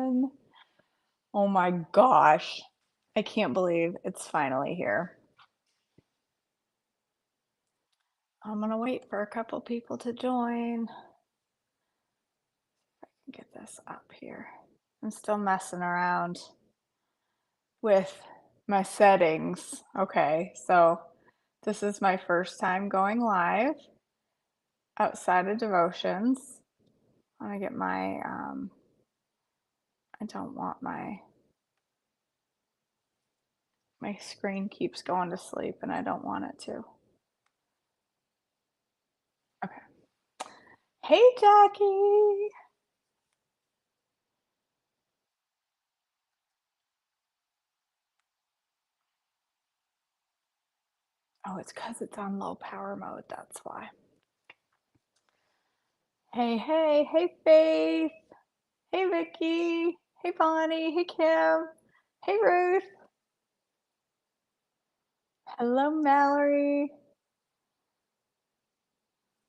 everyone. Oh my gosh. I can't believe it's finally here. I'm gonna wait for a couple people to join. Get this up here. I'm still messing around with my settings. Okay, so this is my first time going live outside of devotions. I want to get my, I don't want my screen keeps going to sleep and I don't want it to. Okay. Hey, Jackie. Oh, it's because it's on low power mode. That's why. Hey, hey, hey, Faith. Hey, Vicky. Hey, Bonnie. Hey, Kim. Hey, Ruth. Hello, Mallory.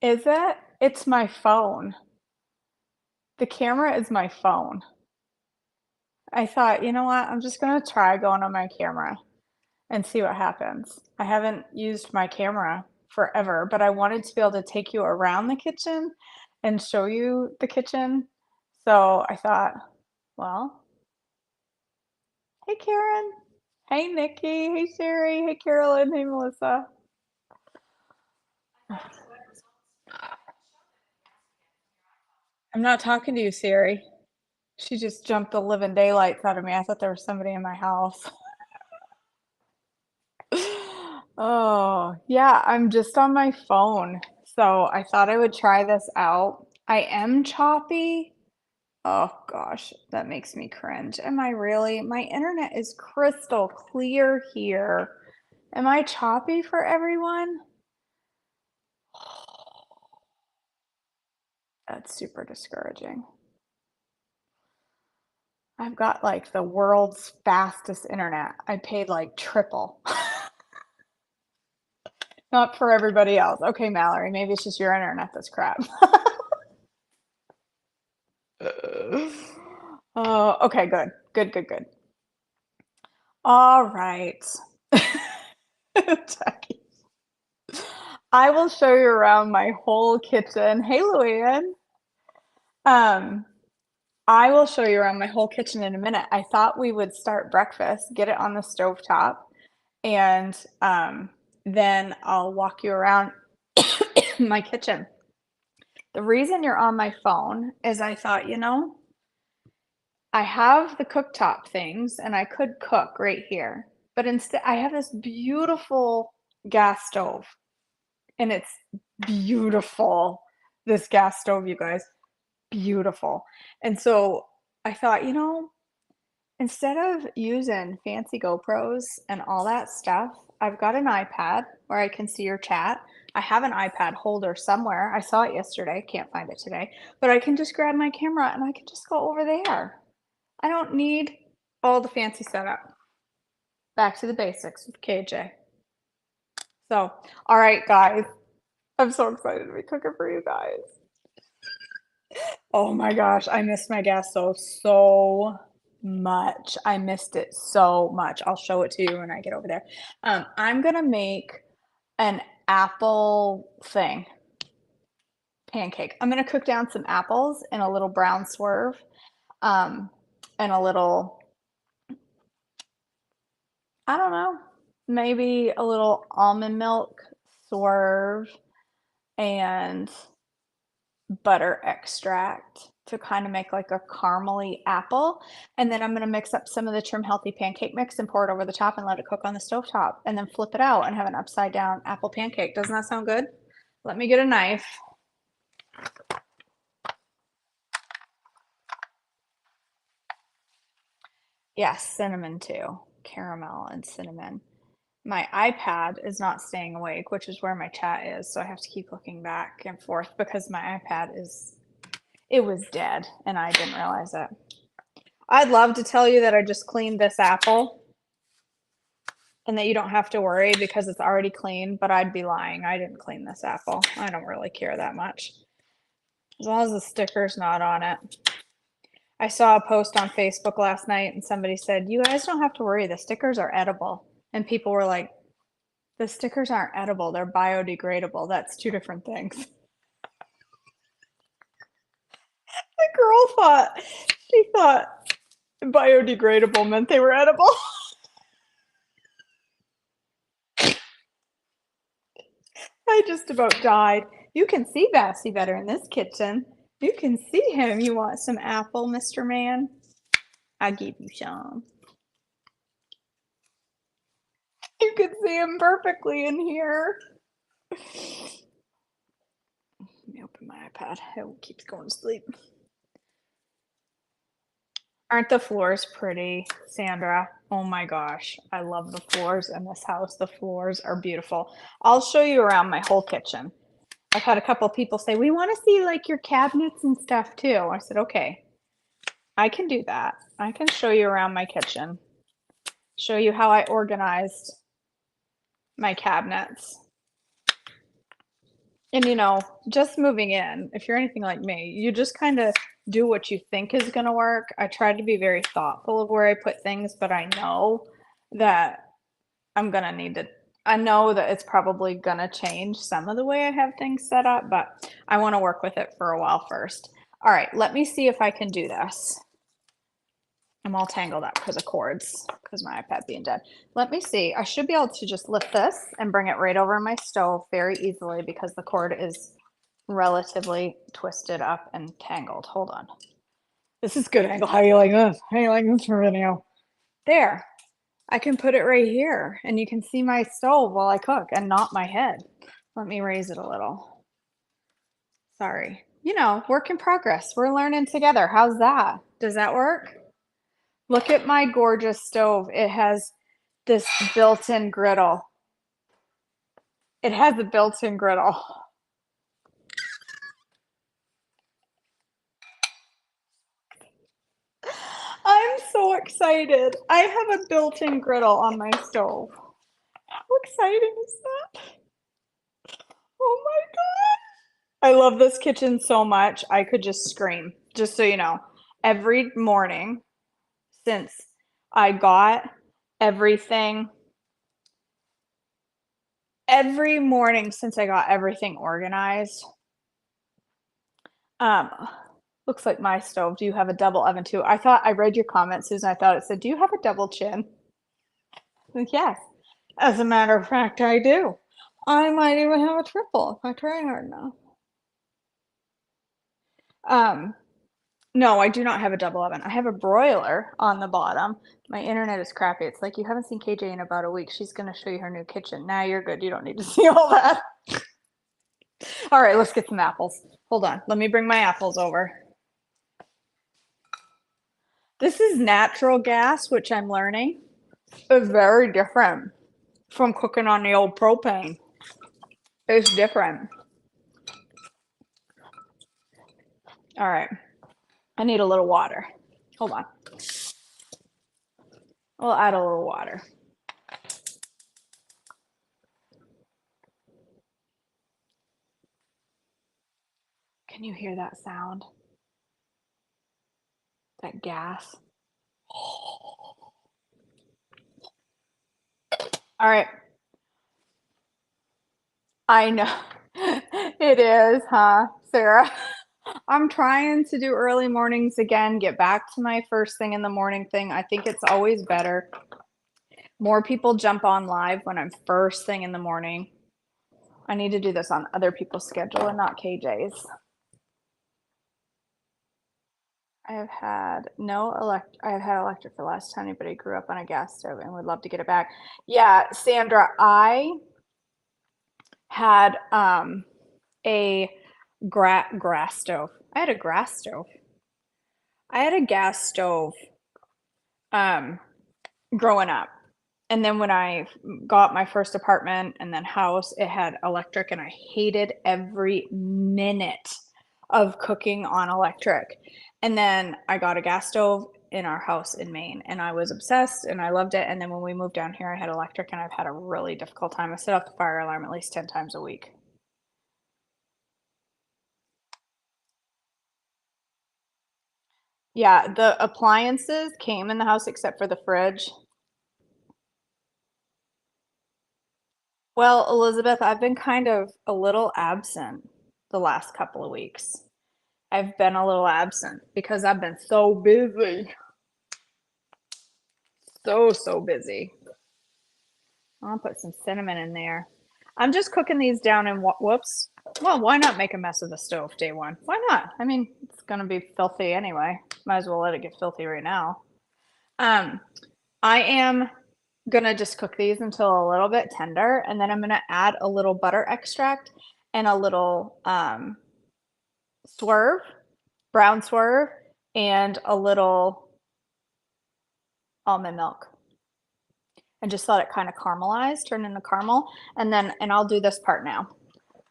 Is it? It's my phone. The camera is my phone. I thought, you know what? I'm just going to try going on my camera and see what happens. I haven't used my camera forever, but I wanted to be able to take you around the kitchen and show you the kitchen. So I thought, well, hey, Karen. Hey, Nikki. Hey, Sherry. Hey, Carolyn. Hey, Melissa. I'm not talking to you, Siri. She just jumped the living daylights out of me. I thought there was somebody in my house. Oh, yeah, I'm just on my phone. So I thought I would try this out. I am choppy. Oh gosh, that makes me cringe. Am I really? My internet is crystal clear here. Am I choppy for everyone? That's super discouraging. I've got like the world's fastest internet. I paid like triple. Not for everybody else. Okay, Mallory, maybe it's just your internet that's crap. Oh, okay, good. Good, good, good. All right. Jackie. I will show you around my whole kitchen. Hey, Luann. Um, I will show you around my whole kitchen in a minute. I thought we would start breakfast, get it on the stove top, and then I'll walk you around my kitchen. The reason you're on my phone is I thought, I have the cooktop things and I could cook right here, but instead I have this beautiful gas stove and it's beautiful. This gas stove, you guys, beautiful. And so I thought, instead of using fancy GoPros and all that stuff, I've got an iPad where I can see your chat. I have an iPad holder somewhere. I saw it yesterday, can't find it today, but I can just grab my camera and I can just go over there. I don't need all the fancy setup. Back to the basics with KJ. So, all right, guys. I'm so excited to be cooking for you guys. Oh my gosh, I missed my gas stove so much. I missed it so much. I'll show it to you when I get over there. I'm gonna make an apple thing, pancake. I'm gonna cook down some apples in a little brown swerve, um, and a little, I don't know, maybe a little almond milk swerve and butter extract to kind of make like a caramely apple. And then I'm going to mix up some of the Trim Healthy pancake mix and pour it over the top and let it cook on the stove top and then flip it out and have an upside down apple pancake. Doesn't that sound good? Let me get a knife. Yes, cinnamon too. Caramel and cinnamon. My iPad is not staying awake, which is where my chat is. So I have to keep looking back and forth because my iPad it was dead and I didn't realize it. I'd love to tell you that I just cleaned this apple and that you don't have to worry because it's already clean, but I'd be lying. I didn't clean this apple. I don't really care that much. As long as the sticker's not on it. I saw a post on Facebook last night and somebody said, "You guys don't have to worry, the stickers are edible." And people were like, "The stickers aren't edible, they're biodegradable. That's two different things." The girl she thought biodegradable meant they were edible. I just about died. You can see Bassy better in this kitchen. You can see him. You want some apple, Mr. Man? I'll give you some. You can see him perfectly in here. Let me open my iPad. It keeps going to sleep. Aren't the floors pretty, Sandra? Oh my gosh, I love the floors in this house. The floors are beautiful. I'll show you around my whole kitchen. I've had a couple people say, "We want to see like your cabinets and stuff too." I said, "Okay, I can do that. I can show you around my kitchen, show you how I organized my cabinets." And just moving in, if you're anything like me, you just kind of do what you think is going to work. I try to be very thoughtful of where I put things, but I know that I'm going to need to, I know that it's probably going to change some of the way I have things set up, but I want to work with it for a while first. All right, let me see if I can do this. I'm all tangled up because of cords, because my iPad being dead. Let me see. I should be able to just lift this and bring it right over my stove very easily because the cord is relatively twisted up and tangled. Hold on. This is good angle. How do you like this? How do you like this for video? There. I can put it right here and you can see my stove while I cook and not my head. Let me raise it a little. Sorry. Work in progress. We're learning together. How's that? Does that work? Look at my gorgeous stove. It has this built-in griddle. It has a built-in griddle. I'm so excited. I have a built-in griddle on my stove. How exciting is that? Oh my God. I love this kitchen so much. I could just scream. Just so you know, every morning since I got everything, organized, um, looks like my stove. Do you have a double oven too? I read your comment, Susan. I thought it said, "Do you have a double chin?" Like, yes. As a matter of fact, I do. I might even have a triple if I try hard enough. Um, no, I do not have a double oven. I have a broiler on the bottom. My internet is crappy. It's like you haven't seen KJ in about a week. She's going to show you her new kitchen. Now you're good. You don't need to see all that. All right, let's get some apples. Hold on. Let me bring my apples over. This is natural gas, which I'm learning is very different from cooking on the old propane. It's different. All right. I need a little water. Hold on. We'll add a little water. Can you hear that sound? That gas? All right. I know. It is, huh, Sarah? I'm trying to do early mornings again, get back to my first thing in the morning thing. I think it's always better. More people jump on live when I'm first thing in the morning. I need to do this on other people's schedule and not KJ's. I have had electric for the last time, but I grew up on a gas stove and would love to get it back. Yeah, Sandra, I had a grass stove. I had a grass stove. I had a gas stove growing up. And then when I got my first apartment and then house, it had electric and I hated every minute of cooking on electric. And then I got a gas stove in our house in Maine and I was obsessed and I loved it. And then when we moved down here, I had electric and I've had a really difficult time. I set off the fire alarm at least 10 times a week. Yeah, the appliances came in the house except for the fridge. Well, Elizabeth, I've been kind of a little absent the last couple of weeks. I've been a little absent because I've been so busy. So busy. I'll put some cinnamon in there. I'm just cooking these down in whoops. Well, why not make a mess of the stove day one? Why not? I mean, it's gonna be filthy anyway. Might as well let it get filthy right now. Um, I am gonna just cook these until a little bit tender, and then I'm gonna add a little butter extract and a little swerve, brown swerve, and a little almond milk. And just let it kind of caramelize, turn into caramel. And I'll do this part now.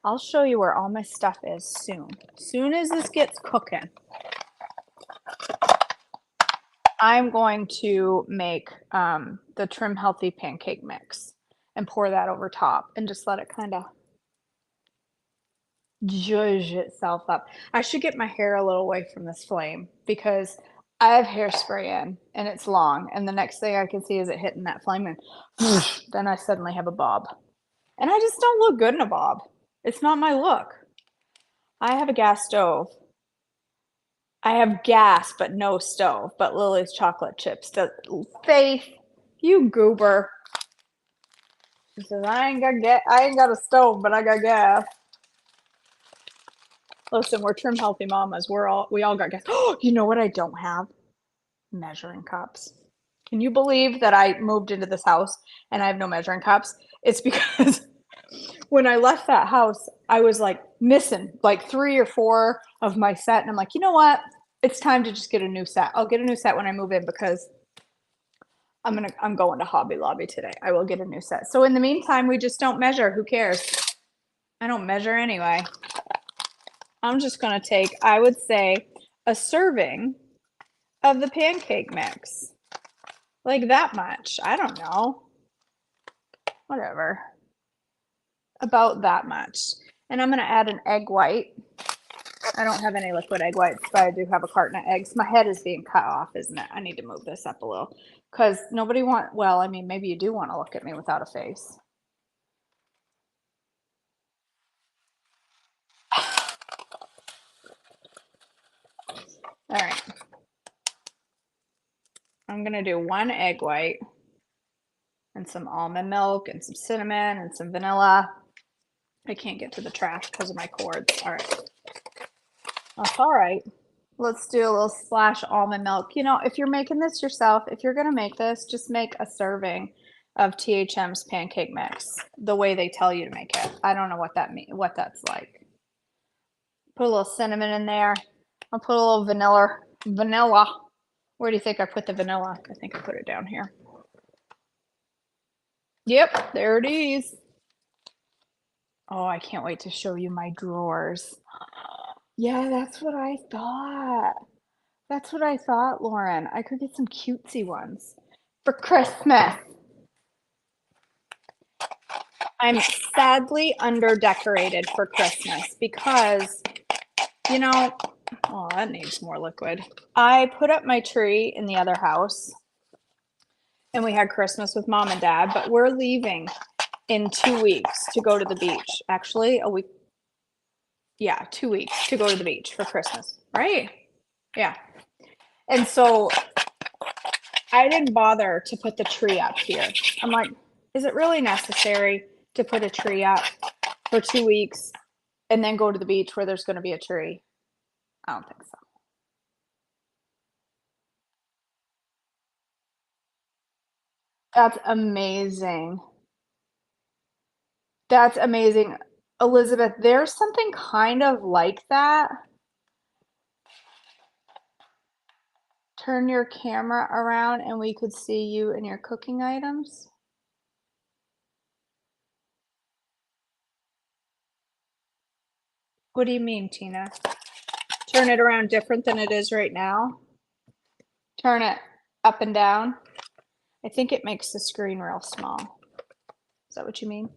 I'll show you where all my stuff is soon. Soon as this gets cooking, I'm going to make the Trim Healthy pancake mix and pour that over top and just let it kind of zhuzh itself up. I should get my hair a little away from this flame because I have hairspray in and it's long. And the next thing I can see is it hitting that flame and then I suddenly have a bob. And I just don't look good in a bob. It's not my look. I have a gas stove. I have gas, but no stove. But Lily's chocolate chips. Faith, you goober. She says, I ain't got a stove, but I got gas. Listen, we're Trim Healthy mamas. We all got gas. Oh, you know what I don't have? Measuring cups. Can you believe that I moved into this house and I have no measuring cups? It's because when I left that house, I was like missing like 3 or 4 of my set. And I'm like, you know what? It's time to just get a new set. I'll get a new set when I move in because I'm going to Hobby Lobby today. I will get a new set. So in the meantime, we just don't measure. Who cares? I don't measure anyway. I'm just gonna take, I would say, a serving of the pancake mix. Like that much. I don't know. Whatever. About that much. And I'm gonna add an egg white. I don't have any liquid egg whites, but I do have a carton of eggs. My head is being cut off, isn't it? I need to move this up a little. Because well, I mean, maybe you do want to look at me without a face. All right. I'm going to do 1 egg white and some almond milk and some cinnamon and some vanilla. I can't get to the trash because of my cords. All right. That's all right. Let's do a little splash almond milk. You know, if you're making this yourself, if you're going to make this, just make a serving of THM's pancake mix the way they tell you to make it. I don't know what what that's like. Put a little cinnamon in there. I'll put a little vanilla. Where do you think I put the vanilla? I think I put it down here. Yep, there it is. Oh, I can't wait to show you my drawers. Yeah, that's what I thought. That's what I thought, Lauren. I could get some cutesy ones for Christmas. I'm sadly under-decorated for Christmas because, you know, oh, that needs more liquid. I put up my tree in the other house and we had Christmas with mom and dad, but we're leaving in 2 weeks to go to the beach. Actually, a week. Yeah, 2 weeks to go to the beach for Christmas, right? Yeah. And so I didn't bother to put the tree up here. I'm like, is it really necessary to put a tree up for 2 weeks and then go to the beach where there's going to be a tree? I don't think so. That's amazing. That's amazing. Elizabeth, there's something kind of like that. Turn your camera around and we could see you and your cooking items. What do you mean, Tina? Turn it around different than it is right now? Turn it up and down? I think it makes the screen real small. Is that what you mean?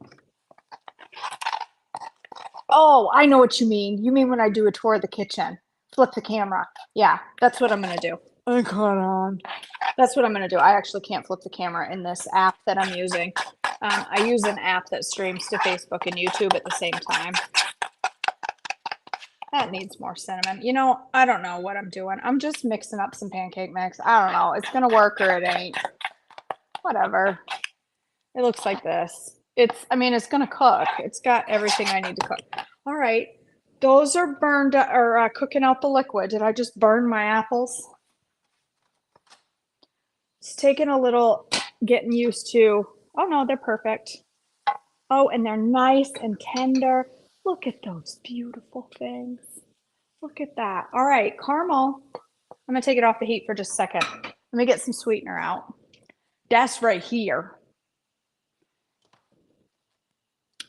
Oh, I know what you mean. You mean when I do a tour of the kitchen. flip the camera. Yeah, that's what I'm gonna do. I caught on. That's what I'm gonna do. I actually can't flip the camera in this app that I'm using. I use an app that streams to Facebook and YouTube at the same time. That needs more cinnamon. You know, I don't know what I'm doing. I'm just mixing up some pancake mix. I don't know. It's gonna work or it ain't. Whatever. It looks like this. I mean, it's gonna cook. It's got everything I need to cook. All right. Those are burned or cooking out the liquid. Did I just burn my apples? It's taking a little getting used to. Oh no, they're perfect. Oh, and they're nice and tender. Look at those beautiful things. Look at that. All right, caramel. I'm gonna take it off the heat for just a second. Let me get some sweetener out. That's right here.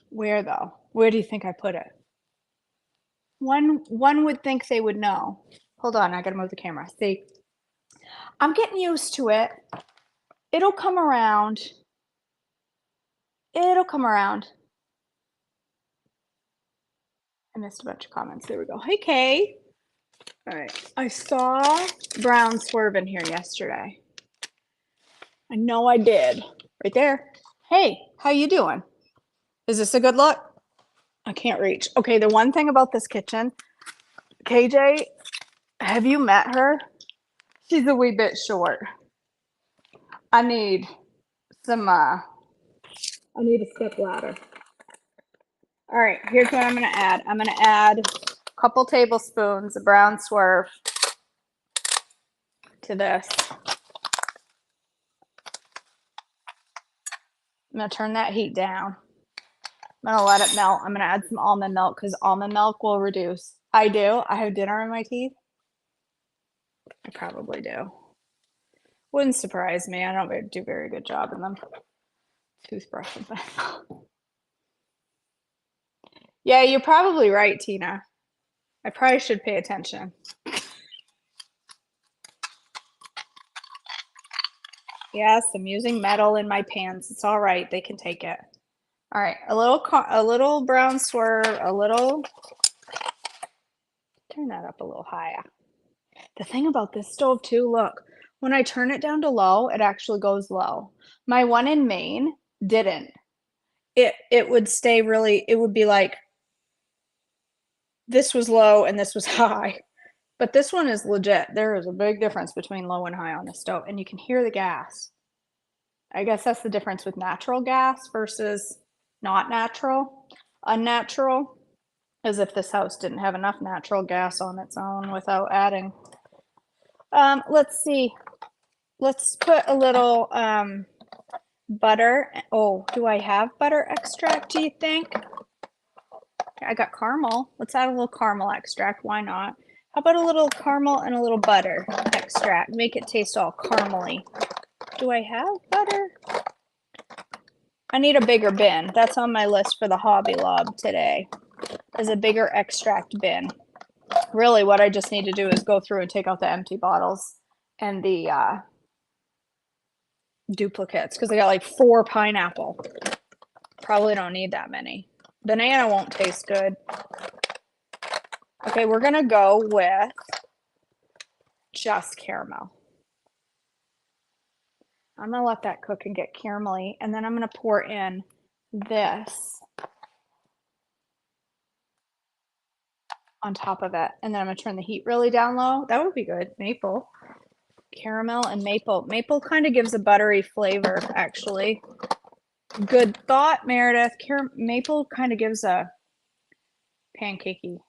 Where though? Where do you think I put it? One would think they would know. Hold on, I gotta move the camera. See, I'm getting used to it. It'll come around. It'll come around. I missed a bunch of comments. There we go. Hey, Kay. All right. I saw Brown swerve in here yesterday. I know I did. Right there. Hey, how you doing? Is this a good look? I can't reach. Okay, the one thing about this kitchen, KJ, have you met her? She's a wee bit short. I need some, I need a step ladder. All right, here's what I'm gonna add. I'm gonna add a couple tablespoons of brown swerve to this. I'm gonna turn that heat down. I'm gonna let it melt. I'm gonna add some almond milk because almond milk will reduce. I do. I have dinner in my teeth. I probably do. Wouldn't surprise me. I don't do a very good job in them. Toothbrush and things. Yeah, you're probably right, Tina. I probably should pay attention. Yes, I'm using metal in my pans. It's all right. They can take it. All right, a little brown swerve, a little. Turn that up a little higher. The thing about this stove too, look, when I turn it down to low, it actually goes low. My one in Maine didn't. It would stay really, it would be like this was low and this was high. But this one is legit. There is a big difference between low and high on the stove, and you can hear the gas. I guess that's the difference with natural gas versus not natural. Unnatural as if this house didn't have enough natural gas on its own without adding. Let's see. Let's put a little butter. Oh, do I have butter extract, do you think? I got caramel. Let's add a little caramel extract. Why not? How about a little caramel and a little butter extract? Make it taste all caramely. Do I have butter? I need a bigger bin. That's on my list for the Hobby Lobby today, is a bigger extract bin. Really, what I just need to do is go through and take out the empty bottles and the duplicates, because I got like 4 pineapple. Probably don't need that many. Banana won't taste good. Okay, we're gonna go with just caramel. I'm gonna let that cook and get caramelly, and then I'm gonna pour in this on top of it, and then I'm gonna turn the heat really down low. That would be good. Maple, caramel, and maple. Maple kind of gives a buttery flavor, actually. Good thought, Meredith. Maple kind of gives a pancakey.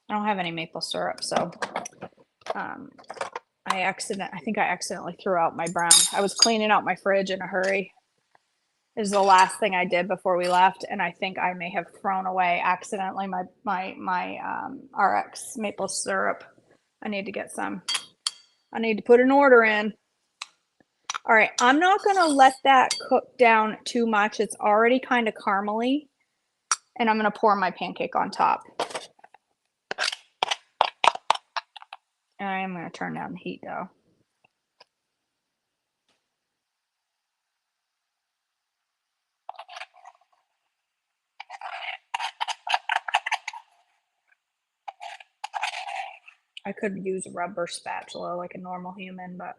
I don't have any maple syrup, so I think I accidentally threw out my brown. I was cleaning out my fridge in a hurry. It was the last thing I did before we left, and I think I may have thrown away accidentally my RX maple syrup. I need to get some. I need to put an order in. All right, I'm not gonna let that cook down too much. It's already kind of caramely, and I'm gonna pour my pancake on top. I am gonna turn down the heat though. I could use a rubber spatula like a normal human, but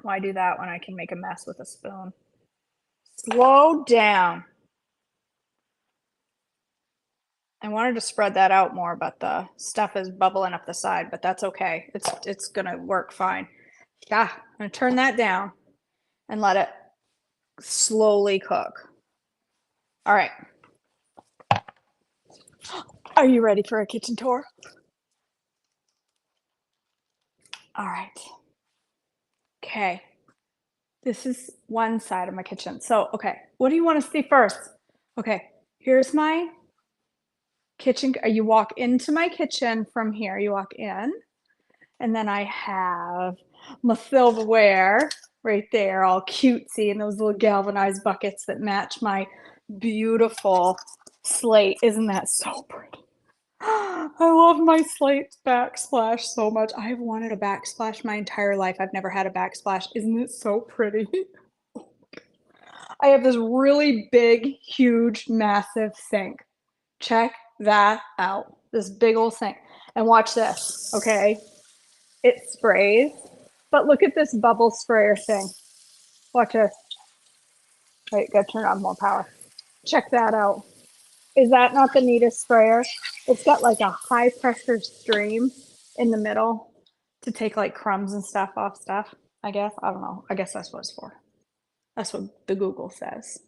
why do that when I can make a mess with a spoon? Slow down. I wanted to spread that out more, but the stuff is bubbling up the side, but that's okay. It's gonna work fine. Yeah, I'm gonna turn that down and let it slowly cook. All right. Are you ready for a kitchen tour? All right. Okay. This is one side of my kitchen. So, okay, what do you want to see first? Okay, here's my kitchen. You walk into my kitchen from here. You walk in, and then I have my silverware right there, all cutesy, and those little galvanized buckets that match my beautiful slate. Isn't that so pretty? I love my slate backsplash so much. I've wanted a backsplash my entire life. I've never had a backsplash. Isn't it so pretty? I have this really big, huge, massive sink. Check that out. This big old sink. And watch this, okay? It sprays, but look at this bubble sprayer thing. Watch this. Wait, gotta turn on more power. Check that out. Is that not the neatest sprayer? It's got like a high pressure stream in the middle to take like crumbs and stuff off stuff, I guess. I don't know. I guess that's what it's for. That's what the Google says.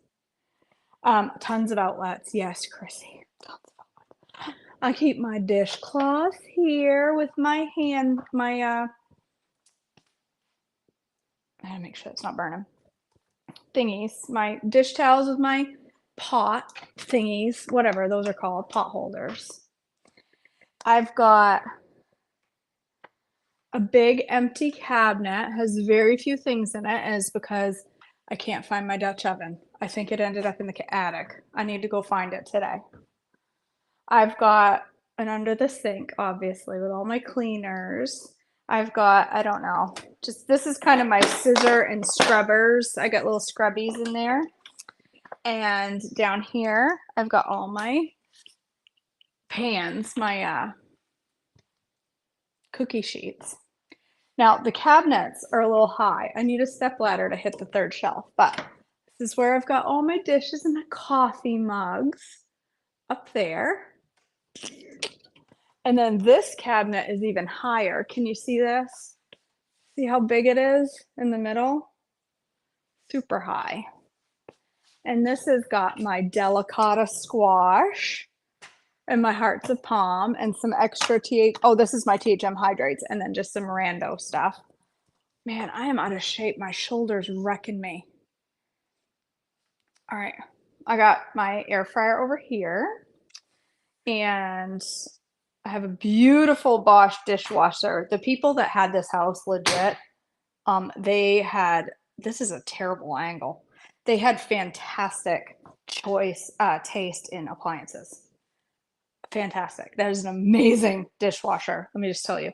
Tons of outlets. Yes, Chrissy. Tons of outlets. I keep my dishcloth here with my hand, I gotta make sure it's not burning. Thingies. My dish towels with my pot thingies, whatever those are called, pot holders. I've got a big empty cabinet, has very few things in it, and it's because I can't find my Dutch oven. I think it ended up in the attic. I need to go find it today. I've got an under the sink, obviously, with all my cleaners. I've got, I don't know, just this is kind of my scissor and scrubbers. I got little scrubbies in there. And down here, I've got all my pans, my cookie sheets. Now, the cabinets are a little high. I need a step ladder to hit the third shelf, but this is where I've got all my dishes and my coffee mugs up there. And then this cabinet is even higher. Can you see this? See how big it is in the middle? Super high. And this has got my delicata squash and my hearts of palm and some extra oh, this is my THM hydrates and then just some rando stuff. Man, I am out of shape. My shoulder's wrecking me. All right, I got my air fryer over here and I have a beautiful Bosch dishwasher. The people that had this house legit, they had, this is a terrible angle. They had fantastic taste in appliances. Fantastic. That is an amazing dishwasher. Let me just tell you.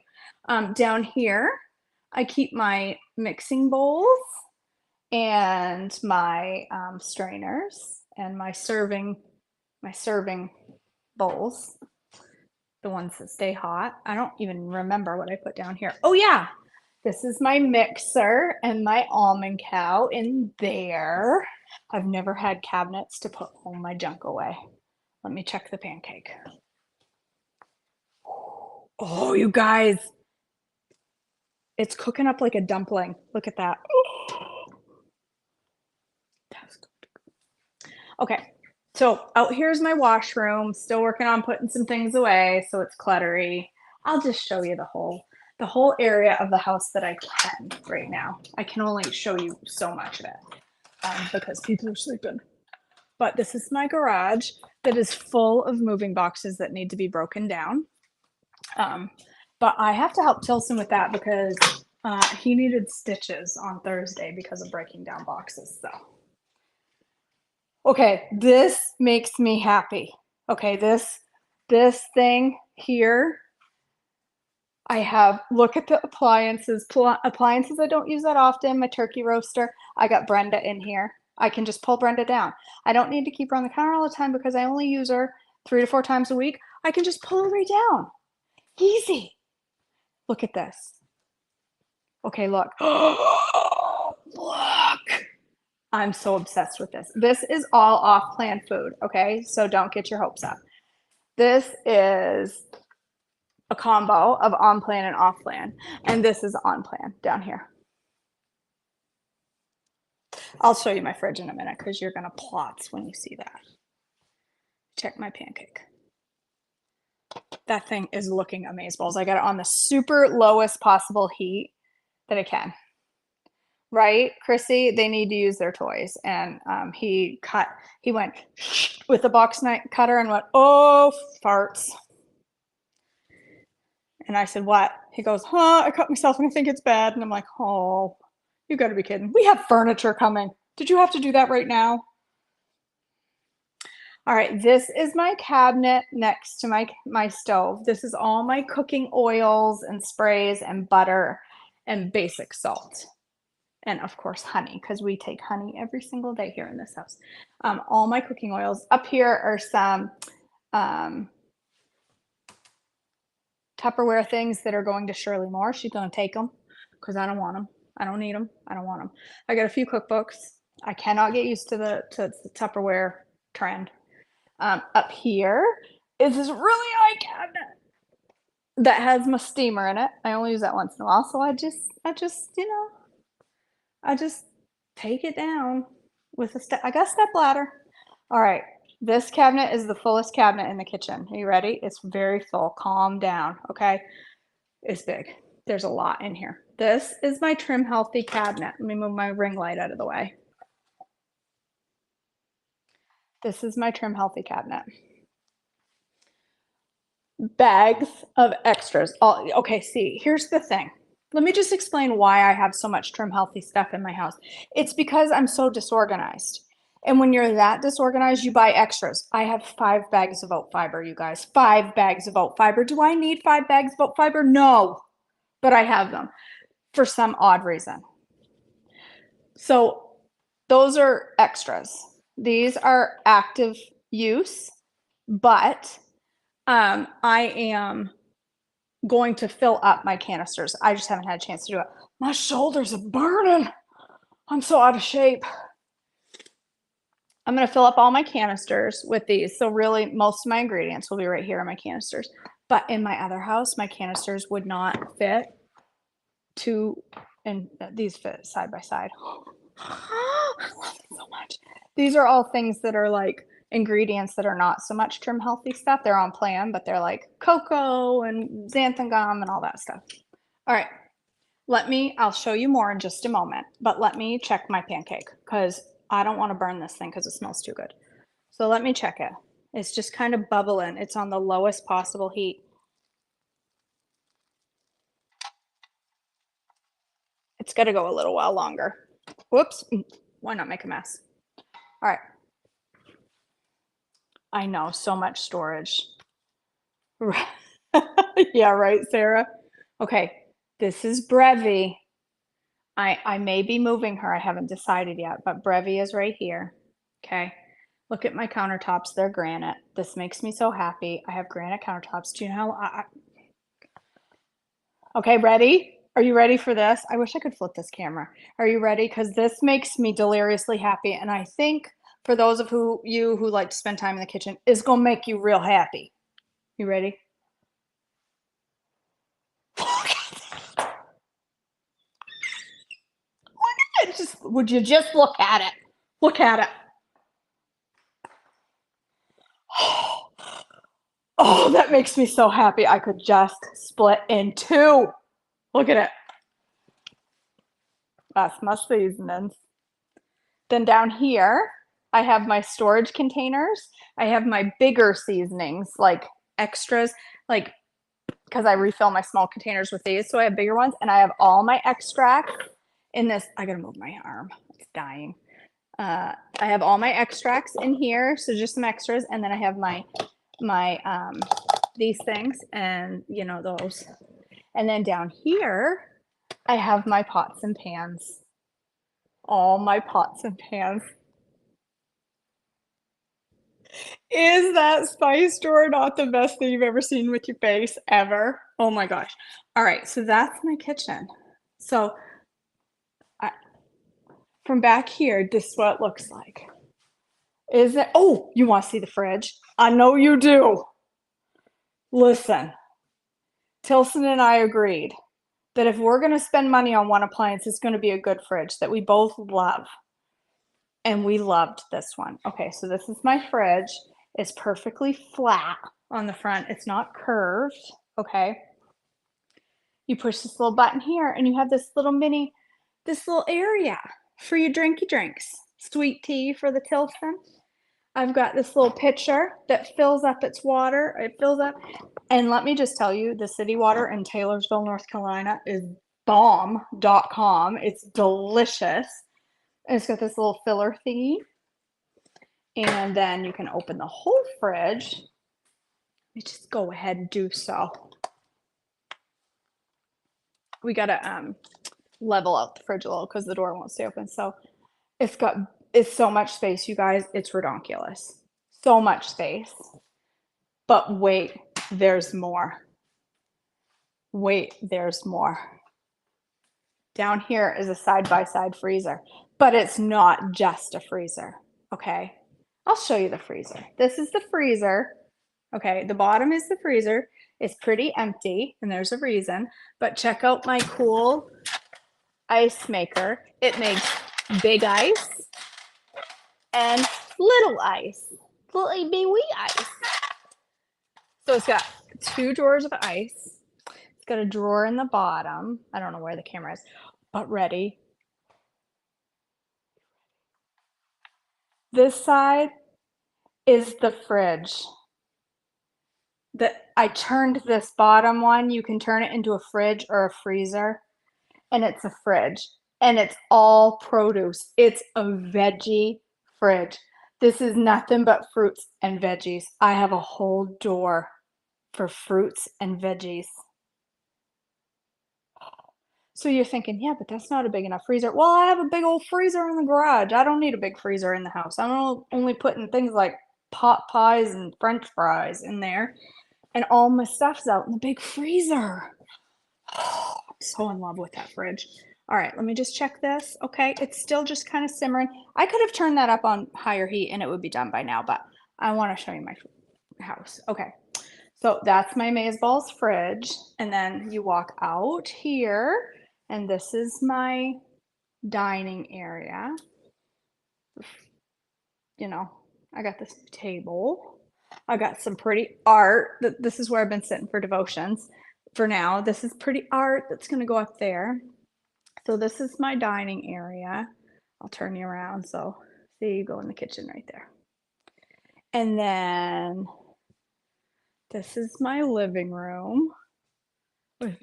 Down here, I keep my mixing bowls and my strainers and my serving bowls, the ones that stay hot. I don't even remember what I put down here. Oh yeah, this is my mixer and my almond cow in there. I've never had cabinets to put all my junk away. Let me check the pancake. Oh, you guys, it's cooking up like a dumpling. Look at that. Okay, so out here's my washroom. Still working on putting some things away, so it's cluttery. I'll just show you the whole area of the house that I can right now. I can only show you so much of it because people are sleeping. But this is my garage that is full of moving boxes that need to be broken down. But I have to help Tilson with that because he needed stitches on Thursday because of breaking down boxes. So, okay, this makes me happy. Okay, this thing here, I have, look at the appliances I don't use that often. My turkey roaster, I got Brenda in here. I can just pull Brenda down. I don't need to keep her on the counter all the time because I only use her 3 to 4 times a week. I can just pull her right down. Easy. Look at this. Okay, look. Look. I'm so obsessed with this. This is all off-plan food, okay? So don't get your hopes up. This is a combo of on-plan and off-plan, and this is on-plan down here. I'll show you my fridge in a minute because you're gonna plots when you see that. Check my pancake. That thing is looking amazeballs. I got it on the super lowest possible heat that I can. Right, Chrissy? They need to use their toys. And he went with the box knife cutter and went, oh, farts. And I said, what? He goes, I cut myself and I think it's bad. And I'm like, oh, you gotta be kidding. We have furniture coming. Did you have to do that right now? All right, this is my cabinet next to my stove. This is all my cooking oils and sprays and butter and basic salt. And of course, honey, because we take honey every single day here in this house. All my cooking oils. Up here are some Tupperware things that are going to Shirley Moore. She's going to take them because I don't want them. I don't need them. I don't want them. I got a few cookbooks. I cannot get used to the Tupperware trend. Up here is this really high cabinet that has my steamer in it. I only use that once in a while, so I just take it down with a step. I got a step ladder. All right, this cabinet is the fullest cabinet in the kitchen. Are you ready? It's very full. Calm down, okay? It's big. There's a lot in here. This is my Trim Healthy cabinet. Let me move my ring light out of the way. This is my Trim Healthy cabinet. Bags of extras. Okay, see, here's the thing. Let me just explain why I have so much Trim Healthy stuff in my house. It's because I'm so disorganized. And when you're that disorganized, you buy extras. I have 5 bags of oat fiber, you guys. 5 bags of oat fiber. Do I need 5 bags of oat fiber? No, but I have them for some odd reason. So those are extras. These are active use, but I am going to fill up my canisters. I just haven't had a chance to do it. My shoulders are burning. I'm so out of shape. I'm going to fill up all my canisters with these. So really most of my ingredients will be right here in my canisters. But in my other house, my canisters would not fit and these fit side by side. I love them so much. These are all things that are like ingredients that are not so much Trim Healthy stuff. They're on plan, but they're like cocoa and xanthan gum and all that stuff. All right, I'll show you more in just a moment, but let me check my pancake because I don't want to burn this thing because it smells too good. So let me check it. It's just kind of bubbling. It's on the lowest possible heat. It's got to go a little while longer. Whoops. Why not make a mess? All right. I know, so much storage. Yeah, right, Sarah? Okay, this is Brevi. I may be moving her. I haven't decided yet, but Brevi is right here. Okay. Look at my countertops. They're granite. This makes me so happy. I have granite countertops. Do you know how Okay, ready? Are you ready for this? I wish I could flip this camera. Are you ready? Because this makes me deliriously happy. And I think for those of you who like to spend time in the kitchen, is going to make you real happy. You ready? Would you just look at it? Look at it. Oh, that makes me so happy. I could just split in 2. Look at it. That's my seasonings. Then down here, I have my storage containers. I have my bigger seasonings, like extras, like because I refill my small containers with these. So I have bigger ones, and I have all my extracts in this. I gotta move my arm. It's dying. I have all my extracts in here, so just some extras, and then I have my these things, and you know those. And then down here, I have my pots and pans. All my pots and pans. Is that spice drawer not the best thing you've ever seen with your face ever? Oh my gosh. All right, so that's my kitchen. So I, from back here, this is what it looks like. Is it? Oh, you want to see the fridge? I know you do. Listen, Tilson and I agreed that if we're going to spend money on one appliance, it's going to be a good fridge that we both love. And we loved this one. Okay, so this is my fridge. It's perfectly flat on the front. It's not curved. Okay. You push this little button here and you have this little area for your drinky drinks. Sweet tea for the Tilson. I've got this little pitcher that fills up its water. It fills up. And let me just tell you, the city water in Taylorsville, North Carolina is bomb.com. It's delicious. And it's got this little filler thingy. And then you can open the whole fridge. You just go ahead and do so. We gotta level out the fridge a little because the door won't stay open. So it's so much space, you guys. It's redonkulous. So much space. But wait, there's more. Wait, there's more. Down here is a side-by-side freezer, but it's not just a freezer, okay? I'll show you the freezer. This is the freezer, okay? The bottom is the freezer. It's pretty empty, and there's a reason, but check out my cool ice maker. It makes big ice and little ice, little itty wee ice. So it's got 2 drawers of ice. It's got a drawer in the bottom. I don't know where the camera is, but ready. This side is the fridge. I turned this bottom one. You can turn it into a fridge or a freezer, and it's a fridge. And it's all produce. It's a veggie fridge. This is nothing but fruits and veggies. I have a whole door for fruits and veggies. So you're thinking, yeah, but that's not a big enough freezer. Well, I have a big old freezer in the garage. I don't need a big freezer in the house. I'm only putting things like pot pies and French fries in there. And all my stuff's out in the big freezer. I'm so in love with that fridge. All right, let me just check this. Okay, it's still just kind of simmering. I could have turned that up on higher heat and it would be done by now, but I want to show you my house. Okay, so that's my Mazeballs fridge. And then you walk out here, and this is my dining area. You know, I got this table. I got some pretty art. This is where I've been sitting for devotions for now. This is pretty art that's going to go up there. So this is my dining area. I'll turn you around. So see, you go in the kitchen right there. And then this is my living room with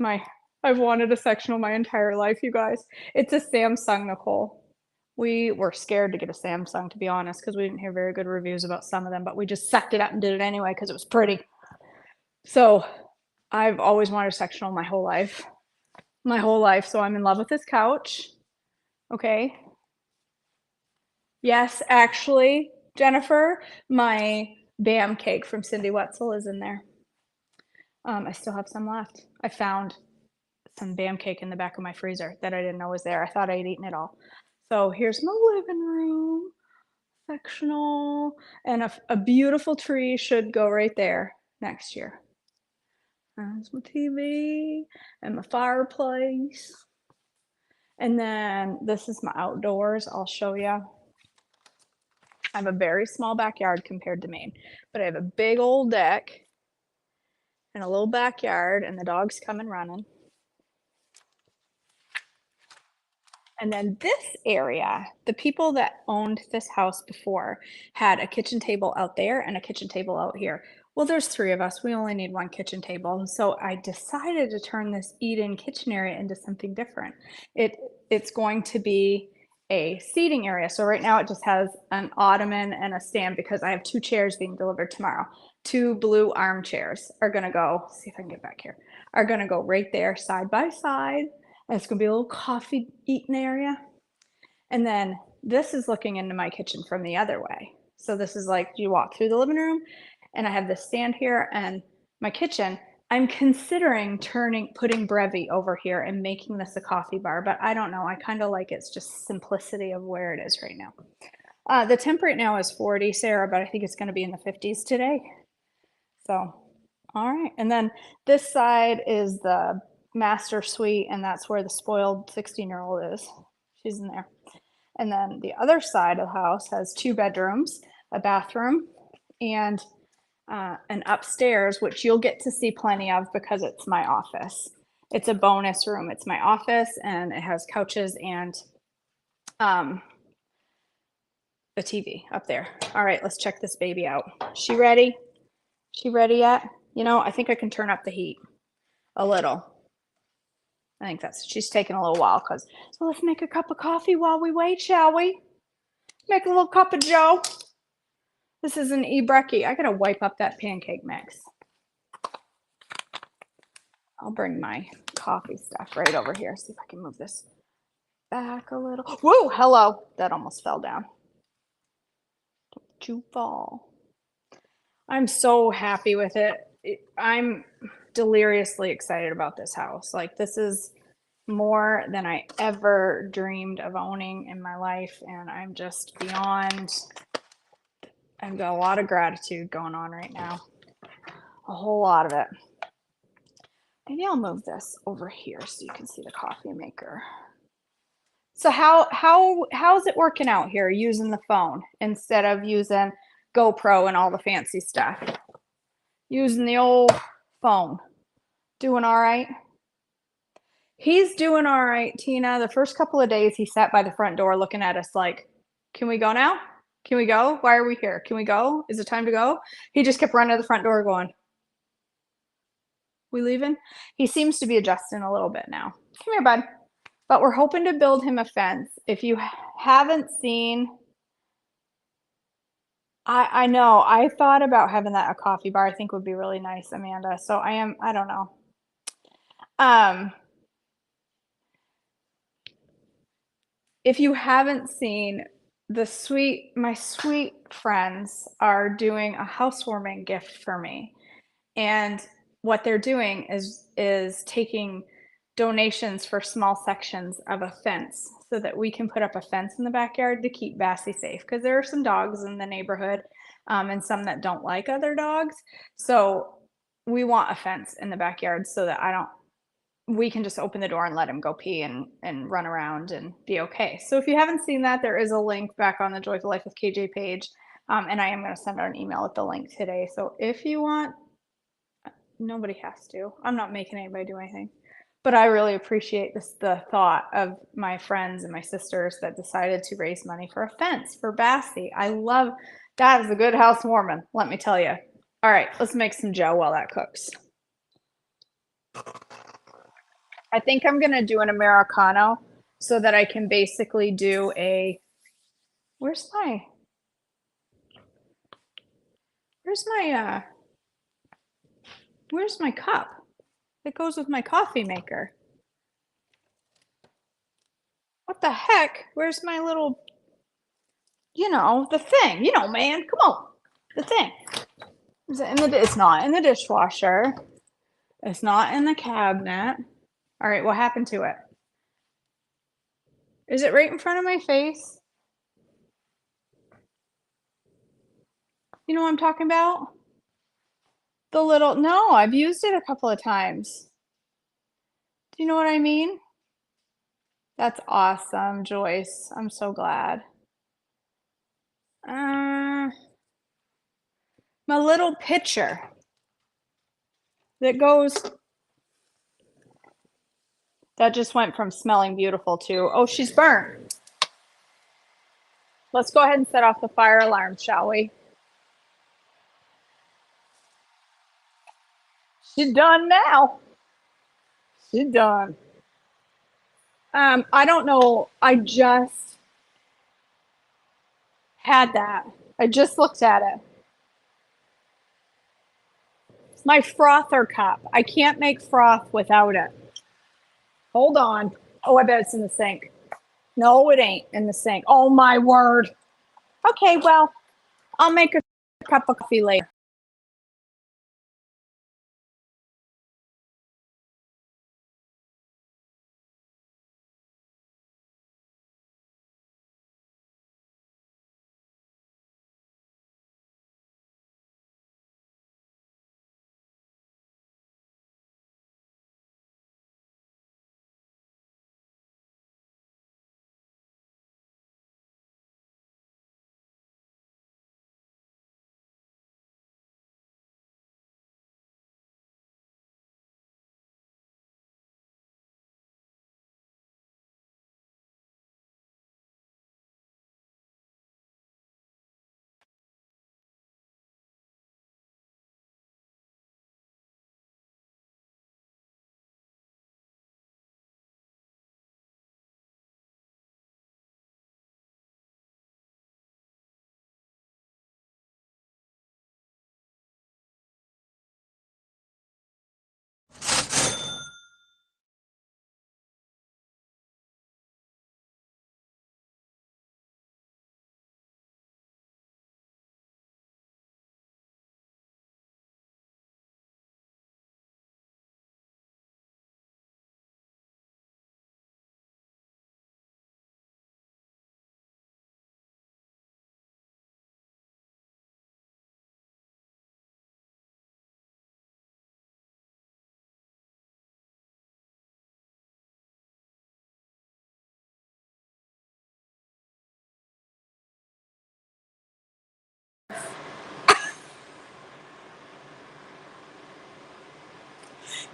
I've wanted a sectional my entire life, you guys. It's a Samsung, Nicole. We were scared to get a Samsung, to be honest, because we didn't hear very good reviews about some of them, but we just sucked it up and did it anyway because it was pretty. So I've always wanted a sectional my whole life. My whole life. So I'm in love with this couch. Okay. Yes, actually, Jennifer, my Bam cake from Cindy Wetzel is in there. I still have some left. I found some Bam cake in the back of my freezer that I didn't know was there. I thought I'd eaten it all. So here's my living room, sectional, and a beautiful tree should go right there next year. There's my TV and my fireplace. And then this is my outdoors. I'll show you. I have a very small backyard compared to Maine, but I have a big old deck and a little backyard, and the dogs come and running. And then this area, the people that owned this house before had a kitchen table out there and a kitchen table out here. Well, there's 3 of us. We only need 1 kitchen table. So I decided to turn this eat-in kitchen area into something different. It's going to be a seating area. So right now it just has an ottoman and a stand because I have 2 chairs being delivered tomorrow. 2 blue armchairs are going to go, see if I can get back here, are going to go right there side by side. And it's gonna be a little coffee eating area. And then this is looking into my kitchen from the other way. So this is like you walk through the living room and I have this stand here and my kitchen, I'm considering putting Brevi over here and making this a coffee bar, but I don't know. I kind of like its just simplicity of where it is right now. The temp right now is 40, Sarah, but I think it's going to be in the 50s today. So, all right. And then this side is the master suite, and that's where the spoiled 16-year-old is. She's in there. And then the other side of the house has 2 bedrooms, a bathroom, and an upstairs, which you'll get to see plenty of because it's my office. It's a bonus room. It's my office, and it has couches and a TV up there. All right, let's check this baby out. She ready? She ready yet? You know, I think I can turn up the heat a little. I think she's taking a little while so let's make a cup of coffee while we wait, shall we? Make a little cup of joe. This is an e-brekkie. I gotta wipe up that pancake mix. I'll bring my coffee stuff right over here. See if I can move this back a little. Whoa, hello. That almost fell down. Don't you fall. I'm so happy with it. I'm deliriously excited about this house. Like, this is more than I ever dreamed of owning in my life, and I'm just beyond. I've got a lot of gratitude going on right now. A whole lot of it. Maybe I'll move this over here so you can see the coffee maker. So how's it working out here using the phone instead of using GoPro and all the fancy stuff? Using the old phone. Doing all right? He's doing all right, Tina. The first couple of days he sat by the front door looking at us like, can we go now? Can we go? Why are we here? Can we go? Is it time to go? He just kept running to the front door going, we leaving? He seems to be adjusting a little bit now. Come here, bud. But we're hoping to build him a fence. If you haven't seen, I know, I thought about having that a coffee bar. I think would be really nice, Amanda. So I don't know. If you haven't seen, my sweet friends are doing a housewarming gift for me. And what they're doing is taking donations for small sections of a fence so that we can put up a fence in the backyard to keep Bassy safe, because there are some dogs in the neighborhood and some that don't like other dogs. So we want a fence in the backyard so that we can just open the door and let him go pee and run around and be okay. So if you haven't seen that, there is a link back on the Joyful Life with KJ page. And I am going to send out an email with the link today. So if you want, nobody has to. I'm not making anybody do anything. But I really appreciate the thought of my friends and my sisters that decided to raise money for a fence for Bassy. I love that. Is a good housewarming, let me tell you. All right, let's make some joe while that cooks. I think I'm going to do an Americano so that I can basically do where's my cup that goes with my coffee maker? What the heck? Where's my little, the thing, man, come on, the thing. Is it it's not in the dishwasher. It's not in the cabinet. All right, what happened to it? Is it right in front of my face? You know what I'm talking about? No, I've used it a couple of times. Do you know what I mean? That's awesome, Joyce. I'm so glad. My little pitcher that just went from smelling beautiful to, oh, she's burnt. Let's go ahead and set off the fire alarm, shall we? She's done now. She's done. I don't know. I just had that. I just looked at it. It's my frother cup. I can't make froth without it. Hold on. Oh, I bet it's in the sink. No, it ain't in the sink. Oh, my word. Okay, well, I'll make a cup of coffee later.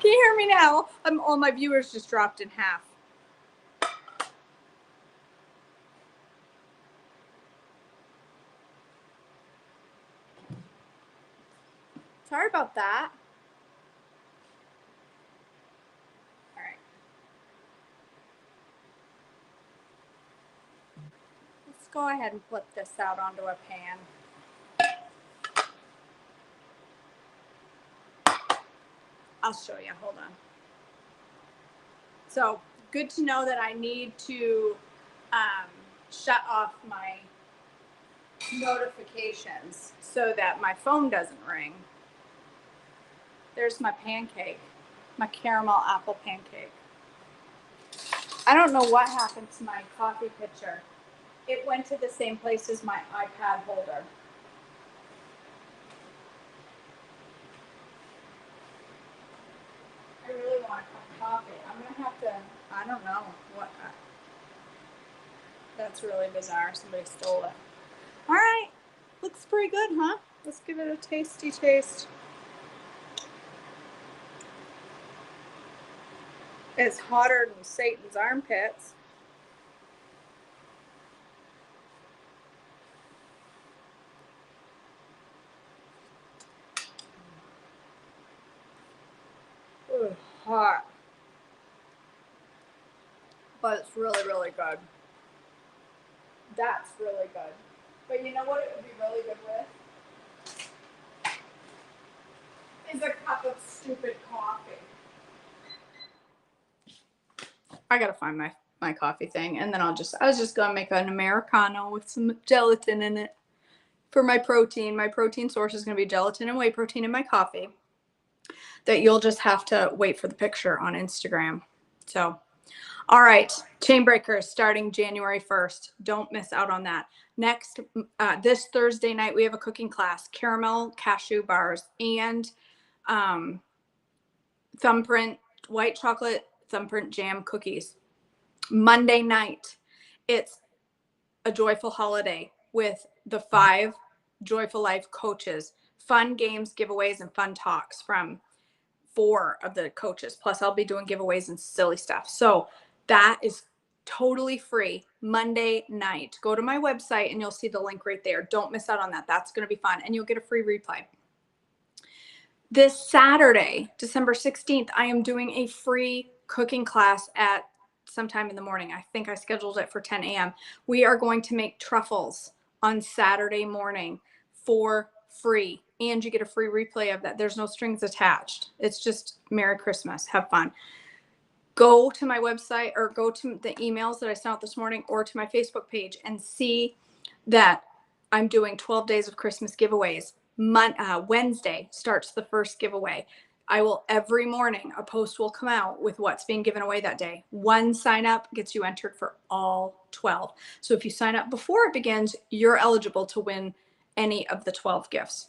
Can you hear me now? All my viewers just dropped in half. Sorry about that. All right. Let's go ahead and flip this out onto a pan. I'll show you. Hold on. So good to know that I need to shut off my notifications so that my phone doesn't ring. There's my pancake, my caramel apple pancake. I don't know what happened to my coffee pitcher. It went to the same place as my iPad holder. I really want a cup of coffee. I'm gonna have to, I don't know what. That's really bizarre. Somebody stole it. All right, looks pretty good, huh? Let's give it a tasty taste. It's hotter than Satan's armpits. Ugh, hot. But it's really, really good. That's really good. But you know what it would be really good with? Is a cup of stupid coffee. I gotta find my coffee thing, and then I was just gonna make an Americano with some gelatin in it for my protein. My protein source is gonna be gelatin and whey protein in my coffee. That you'll just have to wait for the picture on Instagram. So, all right, Chain Breakers starting January 1st. Don't miss out on that. Next, this Thursday night, we have a cooking class, caramel cashew bars and thumbprint white chocolate thumbprint jam cookies. Monday night, it's a joyful holiday with the 5 Joyful Life coaches, fun games, giveaways, and fun talks from 4 of the coaches. Plus, I'll be doing giveaways and silly stuff. So that is totally free Monday night. Go to my website and you'll see the link right there. Don't miss out on that. That's going to be fun. And you'll get a free replay. This Saturday, December 16th, I am doing a free cooking class at sometime in the morning. I think I scheduled it for 10 a.m. We are going to make truffles on Saturday morning for free. And you get a free replay of that. There's no strings attached. It's just Merry Christmas. Have fun. Go to my website or go to the emails that I sent out this morning or to my Facebook page and see that I'm doing 12 days of Christmas giveaways. Wednesday starts the first giveaway. I will every morning, a post will come out with what's being given away that day. 1 sign up gets you entered for all 12. So if you sign up before it begins, you're eligible to win any of the 12 gifts.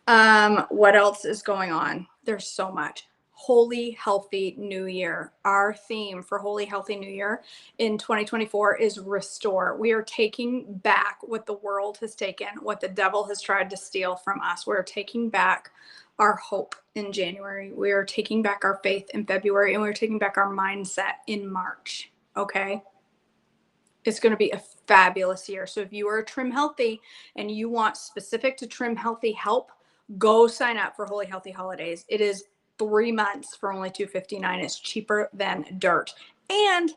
What else is going on? There's so much. Holy Healthy New Year. Our theme for Holy Healthy New Year in 2024 is restore. We are taking back what the world has taken, what the devil has tried to steal from us. We're taking back our hope in January. We are taking back our faith in February, and we're taking back our mindset in March. Okay. It's going to be a fabulous year. So if you are Trim Healthy and you want specific to Trim Healthy help, go sign up for Holy Healthy Holidays. It is 3 months for only $259. It's cheaper than dirt. And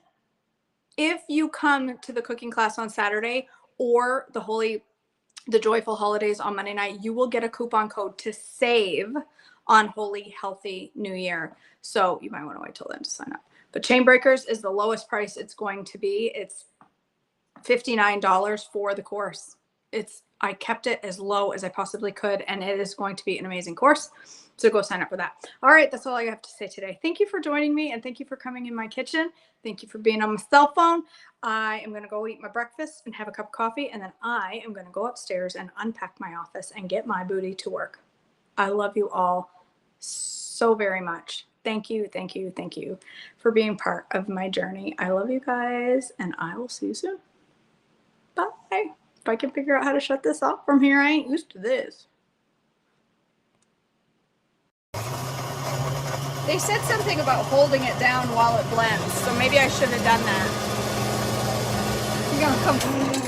if you come to the cooking class on Saturday or the Joyful Holidays on Monday night, you will get a coupon code to save on Holy Healthy New Year. So you might want to wait till then to sign up. But Chain Breakers is the lowest price it's going to be. It's $59 for the course. I kept it as low as I possibly could, and it is going to be an amazing course. So go sign up for that. All right, that's all I have to say today. Thank you for joining me, and thank you for coming in my kitchen. Thank you for being on my cell phone. I am going to go eat my breakfast and have a cup of coffee, and then I am going to go upstairs and unpack my office and get my booty to work. I love you all so very much. Thank you, thank you, thank you for being part of my journey. I love you guys, and I will see you soon. Bye. If I can figure out how to shut this off from here, I ain't used to this. They said something about holding it down while it blends, so maybe I should have done that. You gonna come?